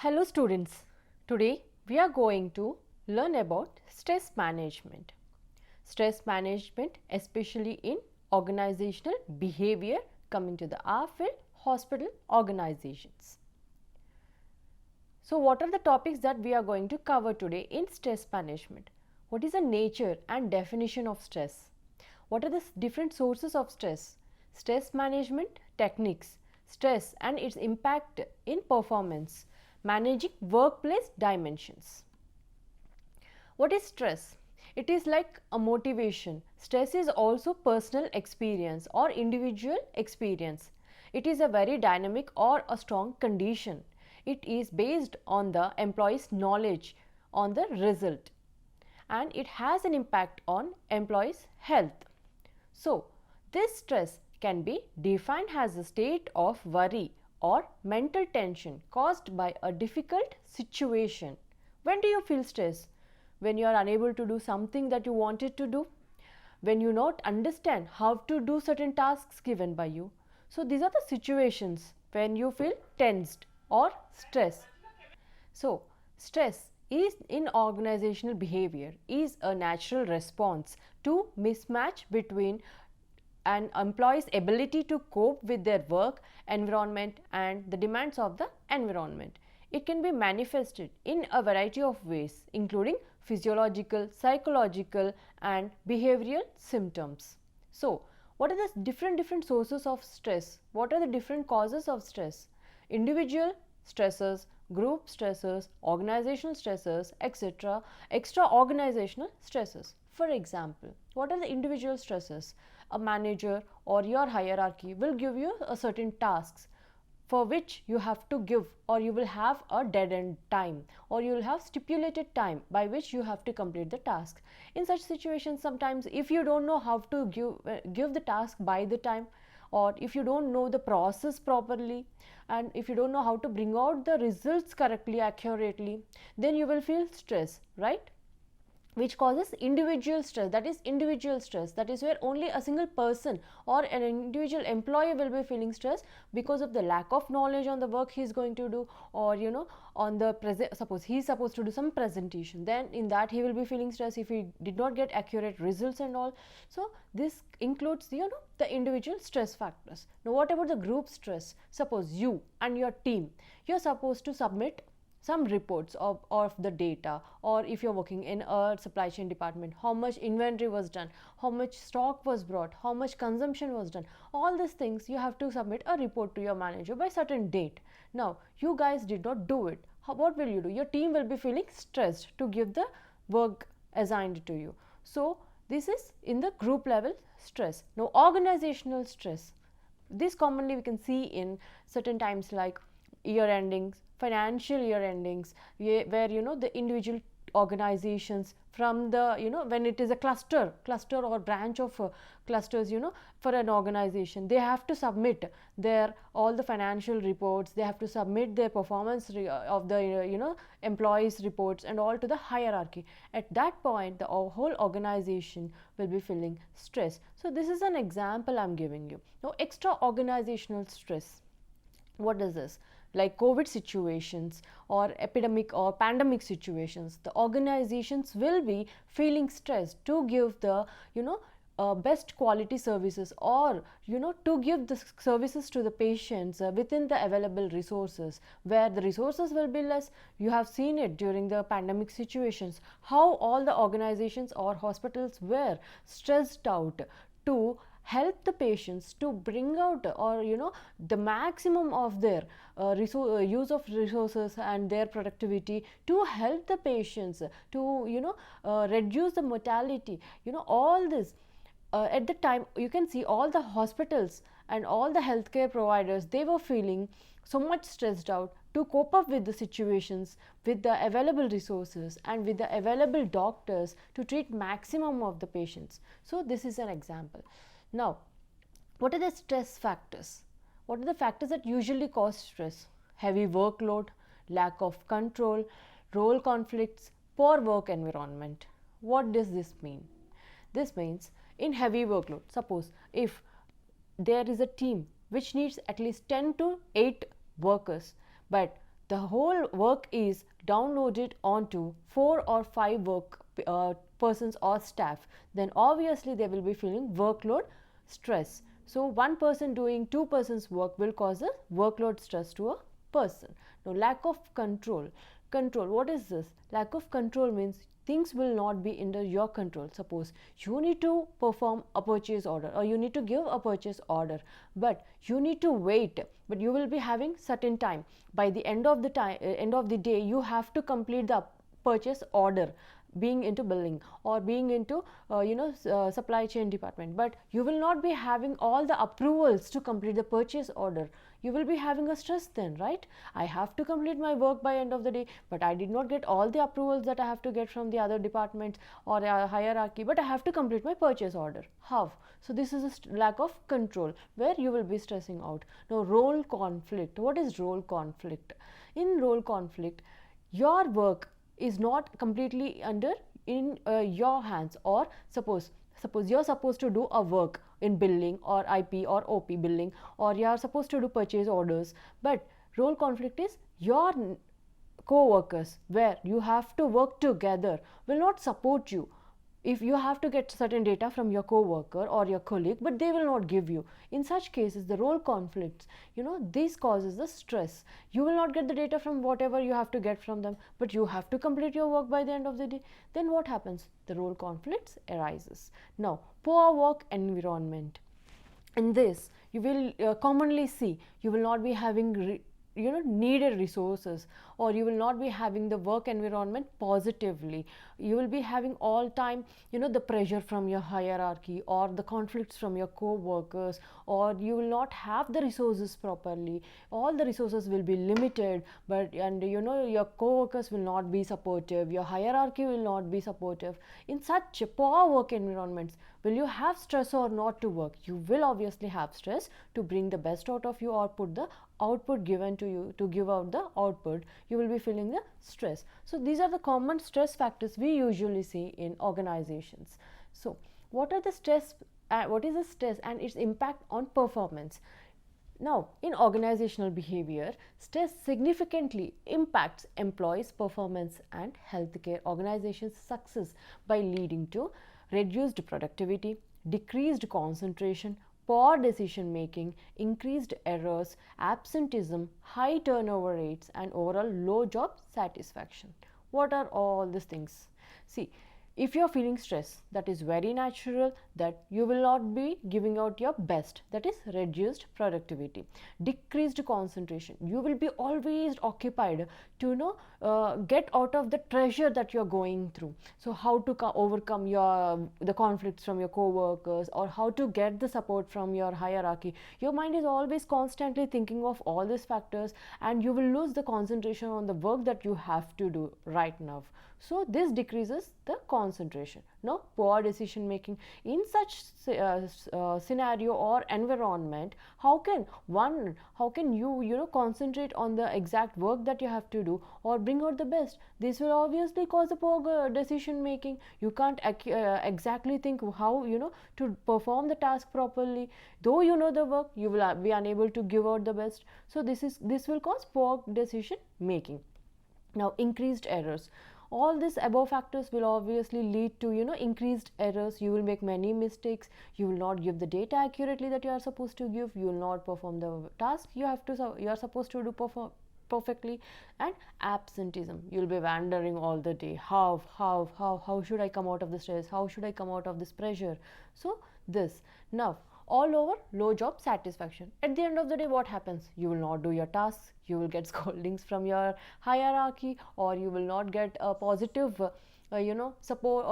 Hello students, today we are going to learn about stress management. Stress management especially in organizational behavior coming to the our field, hospital organizations. So what are the topics that we are going to cover today in stress management? What is the nature and definition of stress? What are the different sources of stress? Stress management techniques, stress and its impact in performance, managing workplace dimensions. What is stress? It is like a motivation. Stress is also personal experience or individual experience. It is a very dynamic or a strong condition. It is based on the employee's knowledge on the result and it has an impact on employee's health. So, this stress can be defined as a state of worry or mental tension caused by a difficult situation. When do you feel stress? When you are unable to do something that you wanted to do? When you not understand how to do certain tasks given by you? So, these are the situations when you feel tensed or stressed. So, stress is in organizational behavior is a natural response to mismatch between an employee's ability to cope with their work environment and the demands of the environment. It can be manifested in a variety of ways including physiological, psychological and behavioral symptoms. So, what are the different sources of stress? What are the different causes of stress? Individual stressors, group stressors, organizational stressors, etc., extra organizational stresses. For example, what are the individual stresses? A manager or your hierarchy will give you a certain tasks for which you have to give, or you will have a dead end time, or you will have stipulated time by which you have to complete the task. In such situations, sometimes if you don't know how to give the task by the time, or if you don't know the process properly, and if you don't know how to bring out the results correctly, accurately, then you will feel stress, right? Which causes individual stress. That is individual stress. That is where only a single person or an individual employee will be feeling stress because of the lack of knowledge on the work he is going to do, or on the suppose he is supposed to do some presentation, then in that he will be feeling stress if he did not get accurate results and all. So this includes the individual stress factors. Now what about the group stress? Suppose you and your team, you are supposed to submit some reports of the data, or if you're working in a supply chain department, how much inventory was done, how much stock was brought, how much consumption was done, all these things you have to submit a report to your manager by certain date. Now you guys did not do it. What will you do? Your team will be feeling stressed to give the work assigned to you. So this is in the group level stress. Now organizational stress, this commonly we can see in certain times like year endings, financial year endings, where the individual organizations from the when it is a cluster or branch of clusters, for an organization, they have to submit their all the financial reports, they have to submit their performance of the employees reports and all to the hierarchy. At that point the whole organization will be feeling stress. So this is an example I'm giving you. Now extra organizational stress, what is this? Like COVID situations or epidemic or pandemic situations, the organizations will be feeling stressed to give the best quality services, or to give the services to the patients within the available resources. Where the resources will be less, you have seen it during the pandemic situations, how all the organizations or hospitals were stressed out to help the patients to bring out, or the maximum of their use of resources and their productivity to help the patients to reduce the mortality. All this at the time you can see all the hospitals and all the healthcare providers, they were feeling so much stressed out to cope up with the situations with the available resources and with the available doctors to treat maximum of the patients. So this is an example. Now what are the stress factors? What are the factors that usually cause stress? Heavy workload, lack of control, role conflicts, poor work environment. What does this mean? This means in heavy workload, suppose if there is a team which needs at least 10 to 8 workers, but the whole work is downloaded onto 4 or 5 persons or staff, then obviously they will be feeling workload stress. So one person doing 2 persons work will cause a workload stress to a person. Now lack of control. What is this? Lack of control means things will not be under your control. Suppose you need to perform a purchase order, or you need to give a purchase order, but you need to wait, but you will be having certain time. By the end of the day, you have to complete the purchase order, being into billing or being into supply chain department, but you will not be having all the approvals to complete the purchase order. You will be having a stress then, right? I have to complete my work by end of the day, but I did not get all the approvals that I have to get from the other departments or hierarchy, but I have to complete my purchase order. How? So this is a lack of control where you will be stressing out. Now role conflict. What is role conflict? In role conflict, your work is not completely under in your hands, or suppose you're supposed to do a work in billing or IP or OP billing, or you are supposed to do purchase orders, but role conflict is your co-workers where you have to work together will not support you. If you have to get certain data from your co-worker or your colleague, but they will not give you, in such cases the role conflicts, this causes the stress. You will not get the data from whatever you have to get from them, but you have to complete your work by the end of the day. Then what happens? The role conflicts arises. Now poor work environment. In this you will commonly see you will not be having needed resources, or you will not be having the work environment positively. You will be having all time the pressure from your hierarchy, or the conflicts from your co-workers, or you will not have the resources properly. All the resources will be limited, and your co-workers will not be supportive, your hierarchy will not be supportive. In such poor work environments, will you have stress or not to work? You will obviously have stress to bring the best out of you, or put the output given to you to give out the output. You will be feeling the stress. So these are the common stress factors we usually see in organizations. So what are the stress, what is the stress and its impact on performance? Now in organizational behavior, stress significantly impacts employees' performance and healthcare organizations' success by leading to reduced productivity, decreased concentration, poor decision making, increased errors, absenteeism, high turnover rates, and overall low job satisfaction. What are all these things? See, if you are feeling stress, that is very natural that you will not be giving out your best, that is reduced productivity. Decreased concentration, you will be always occupied to get out of the pressure that you are going through. So how to overcome the conflicts from your co-workers, or how to get the support from your hierarchy. Your mind is always constantly thinking of all these factors, and you will lose the concentration on the work that you have to do right now. So this decreases the concentration. Now poor decision making. In such scenario or environment, how can you concentrate on the exact work that you have to do, or bring out the best? This will obviously cause a poor decision making. You can't exactly think how to perform the task properly. Though you know the work, you will be unable to give out the best. So this will cause poor decision making. Now increased errors. All these above factors will obviously lead to increased errors. You will make many mistakes. You will not give the data accurately that you are supposed to give. You will not perform the task you are supposed to do perfectly. And absenteeism, you will be wandering all the day. How should I come out of the stress? How should I come out of this pressure? So this. Now all over low job satisfaction. At the end of the day, what happens? You will not do your tasks, you will get scoldings from your hierarchy, or you will not get a positive support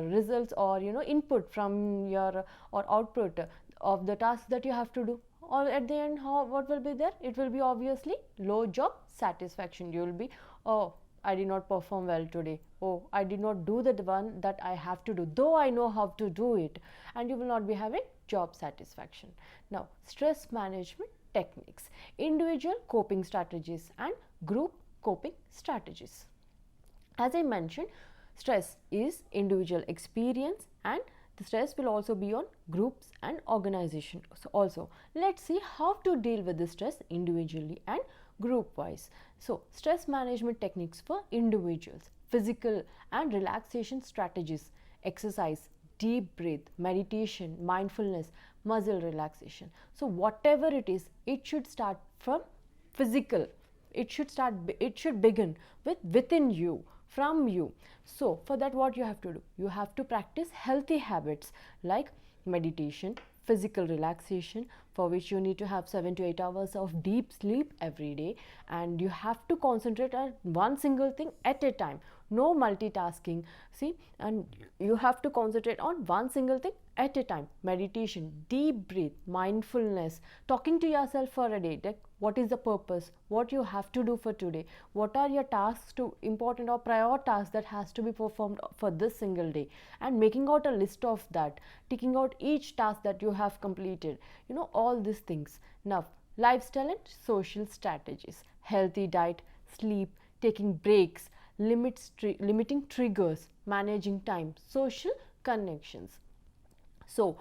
results, or input from your or output of the tasks that you have to do. Or at the end, what will be there? It will be obviously low job satisfaction. You will be, oh, I did not perform well today. Oh, I did not do the one that I have to do, though I know how to do it. And you will not be having job satisfaction. Now, stress management techniques, individual coping strategies and group coping strategies. As I mentioned, stress is individual experience, and the stress will also be on groups and organization. So also, let's see how to deal with the stress individually and group wise. So stress management techniques for individuals, physical and relaxation strategies, exercise, deep breath, meditation, mindfulness, muscle relaxation. So whatever it is, it should start from physical. It should begin with within you, from you. So for that, what you have to do, you have to practice healthy habits like meditation, physical relaxation, for which you need to have 7 to 8 hours of deep sleep every day, and you have to concentrate on one single thing at a time, no multitasking. See, and you have to concentrate on one single thing at a time. Meditation, deep breath, mindfulness, talking to yourself for a day, like what is the purpose, what you have to do for today, what are your tasks, to important or prior tasks that has to be performed for this single day, and making out a list of that, ticking out each task that you have completed, all these things. Now lifestyle and social strategies, healthy diet, sleep, taking breaks, limiting triggers, managing time, social connections. So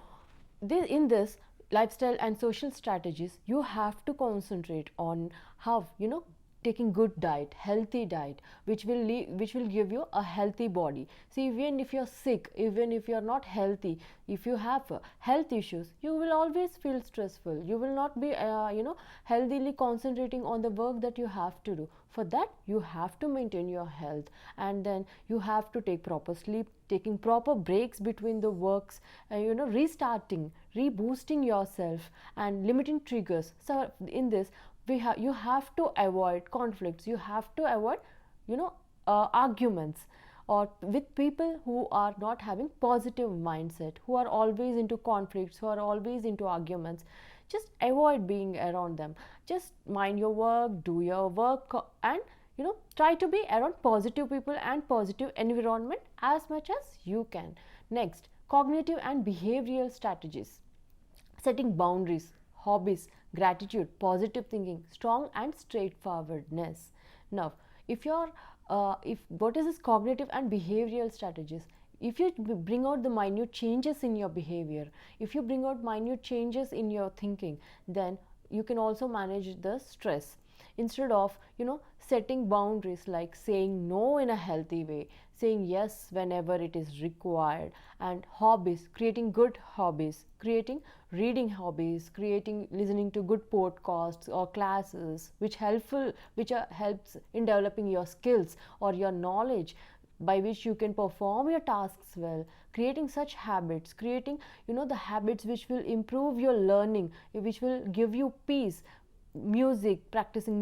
in this lifestyle and social strategies, you have to concentrate on how, taking good diet, healthy diet, which will give you a healthy body. See, even if you're sick, even if you're not healthy, if you have health issues, you will always feel stressful. You will not be healthily concentrating on the work that you have to do. For that, you have to maintain your health, and then you have to take proper sleep, taking proper breaks between the works, restarting, reboosting yourself, and limiting triggers. So in this, you have to avoid conflicts, you have to avoid arguments, or with people who are not having positive mindset, who are always into conflicts, who are always into arguments. Just avoid being around them. Just mind your work, do your work, and try to be around positive people and positive environment as much as you can. Next, cognitive and behavioral strategies, setting boundaries, hobbies, gratitude, positive thinking, strong and straightforwardness. Now, if what is this cognitive and behavioral strategies? If you bring out the minute changes in your behavior, if you bring out minute changes in your thinking, then you can also manage the stress. Instead of setting boundaries, like saying no in a healthy way, saying yes whenever it is required, and hobbies, creating good hobbies, creating reading hobbies, creating listening to good podcasts or classes which helps in developing your skills or your knowledge, by which you can perform your tasks well. Creating such habits, creating the habits which will improve your learning, which will give you peace. Music, practicing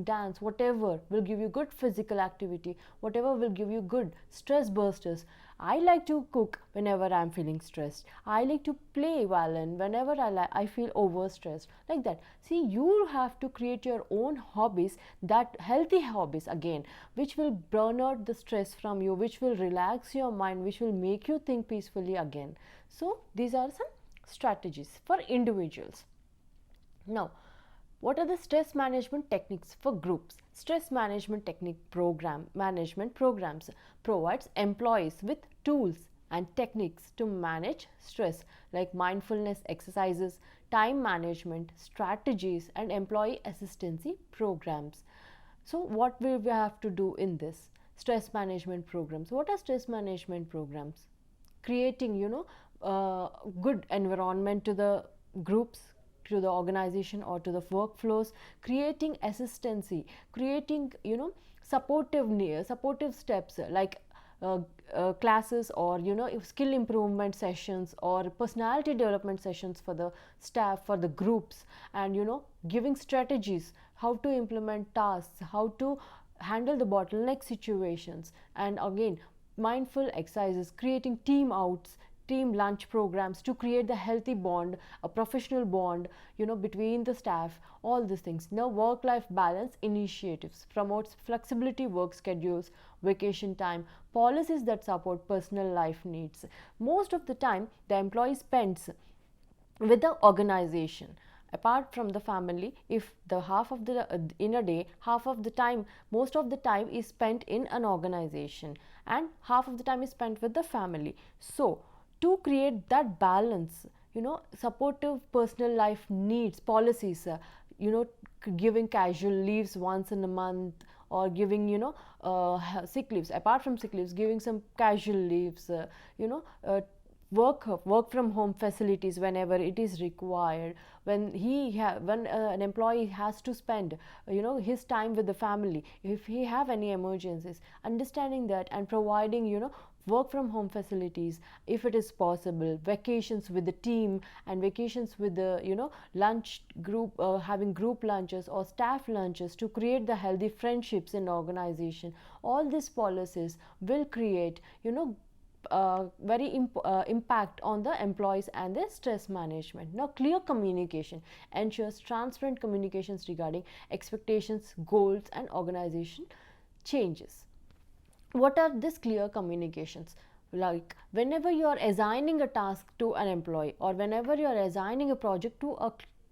dance, whatever will give you good physical activity, whatever will give you good stress busters. I like to cook whenever I'm feeling stressed. I like to play violin whenever I feel overstressed, like that. See, you have to create your own hobbies, that healthy hobbies again, which will burn out the stress from you, which will relax your mind, which will make you think peacefully again. So these are some strategies for individuals. Now, what are the stress management techniques for groups? Stress management management programs provides employees with tools and techniques to manage stress, like mindfulness exercises, time management strategies, and employee assistance programs. So what will we have to do in this stress management programs? What are stress management programs? Creating good environment to the groups, to the organization, or to the workflows, creating assistancy, creating supportive steps, like classes, or skill improvement sessions, or personality development sessions for the staff, for the groups, and giving strategies how to implement tasks, how to handle the bottleneck situations, and again mindful exercises, creating team outs, team lunch programs to create the healthy bond, a professional bond between the staff, all these things. Now, work life balance initiatives promotes flexibility work schedules, vacation time, policies that support personal life needs. Most of the time the employee spends with the organization. Apart from the family, if the half of the in a day, half of the time, most of the time is spent in an organization, and half of the time is spent with the family. So to create that balance, supportive personal life needs policies, giving casual leaves once in a month, or giving sick leaves. Apart from sick leaves, giving some casual leaves, you know uh, work from home facilities whenever it is required, when an employee has to spend his time with the family, if he have any emergencies, understanding that and providing work from home facilities if it is possible, vacations with the team, and vacations with the lunch group, having group lunches or staff lunches to create the healthy friendships in organization. All these policies will create impact on the employees and their stress management. Now, clear communication ensures transparent communications regarding expectations, goals, and organization changes. What are these clear communications? Like whenever you are assigning a task to an employee, or whenever you are assigning a project to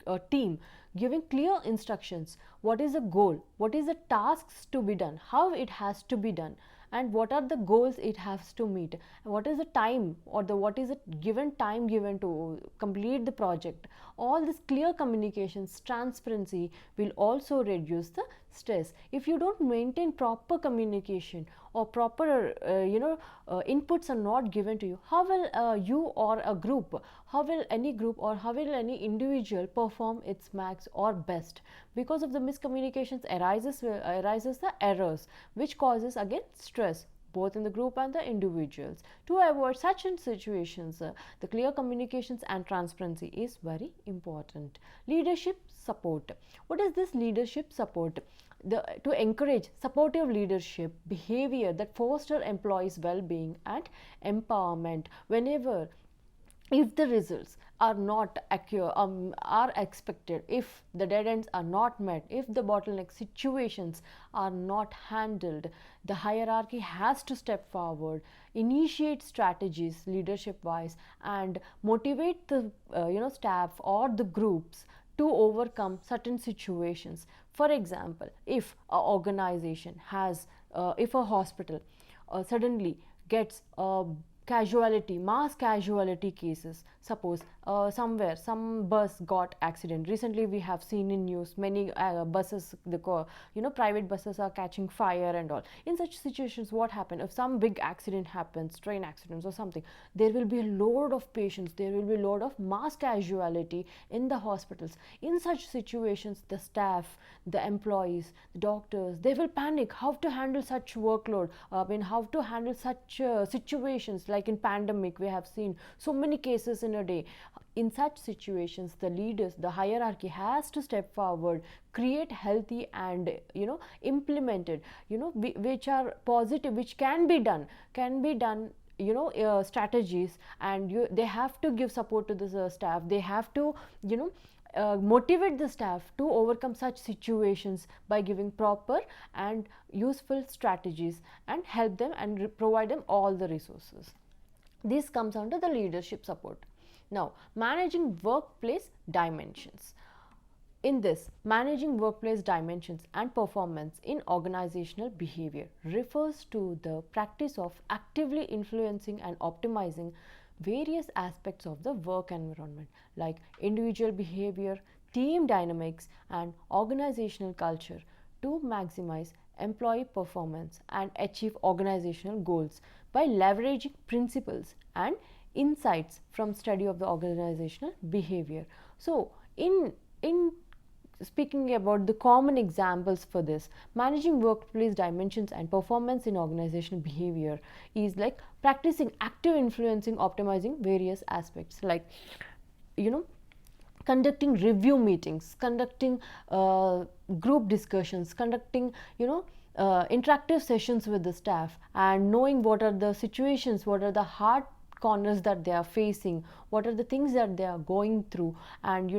a team, giving clear instructions, what is the goal, what is the tasks to be done, how it has to be done, and what are the goals it has to meet, and what is the time, or what is the given time given to complete the project. All this clear communications, transparency will also reduce the stress. If you don't maintain proper communication, or proper inputs are not given to you, how will you or a group, how will any group or how will any individual perform its max or best? Because of the miscommunications arises the errors, which causes again stress both in the group and the individuals. To avoid such situations, the clear communications and transparency is very important. Leadership support. What is this leadership support? To encourage supportive leadership behavior that foster employees' well-being and empowerment. Whenever, if the results are not are expected, if the dead ends are not met, if the bottleneck situations are not handled, the hierarchy has to step forward, initiate strategies leadership wise, and motivate the staff or the groups to overcome certain situations. For example, if a organization has if a hospital suddenly gets mass casualty cases, suppose somewhere some bus got accident. Recently we have seen in news many buses, private buses are catching fire and all. In such situations, what happen if some big accident happens, train accidents or something, there will be a load of patients, there will be a load of mass casualty in the hospitals. In such situations, the staff, the employees, the doctors, they will panic how to handle such workload, how to handle such situations. Like in pandemic, we have seen so many cases in a day. In such situations, the leaders, the hierarchy has to step forward, create healthy and implemented which are positive, which can be done strategies, and they have to give support to the staff. They have to motivate the staff to overcome such situations by giving proper and useful strategies, and help them and provide them all the resources. This comes under the leadership support. Now, managing workplace dimensions. In this, managing workplace dimensions and performance in organizational behavior refers to the practice of actively influencing and optimizing various aspects of the work environment, like individual behavior, team dynamics, and organizational culture, to maximize employee performance and achieve organizational goals by leveraging principles and insights from study of the organizational behavior. So, in speaking about the common examples for this, managing workplace dimensions and performance in organizational behavior is like practicing active influencing, optimizing various aspects, like conducting review meetings, conducting group discussions, conducting interactive sessions with the staff, and knowing what are the situations, what are the hard corners that they are facing, what are the things that they are going through, and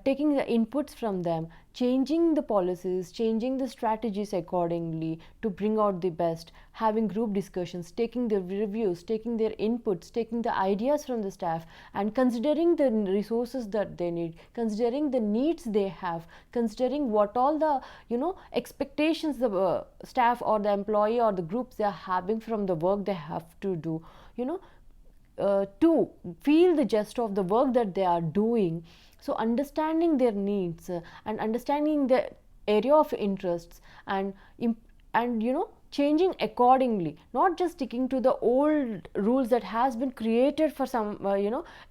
taking the inputs from them, changing the policies, changing the strategies accordingly to bring out the best, having group discussions, taking the reviews, taking their inputs, taking the ideas from the staff, and considering the resources that they need, considering the needs they have, considering what all the expectations the staff or the employee or the groups they are having from the work they have to do, to feel the gist of the work that they are doing, So understanding their needs and understanding the area of interests and changing accordingly, not just sticking to the old rules that has been created for some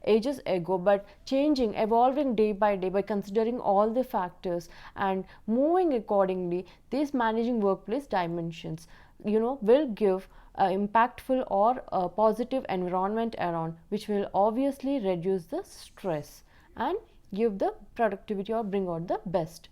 ages ago, but changing, evolving day by day by considering all the factors and moving accordingly. This managing workplace dimensions will give impactful or a positive environment around, which will obviously reduce the stress and give the productivity or bring out the best.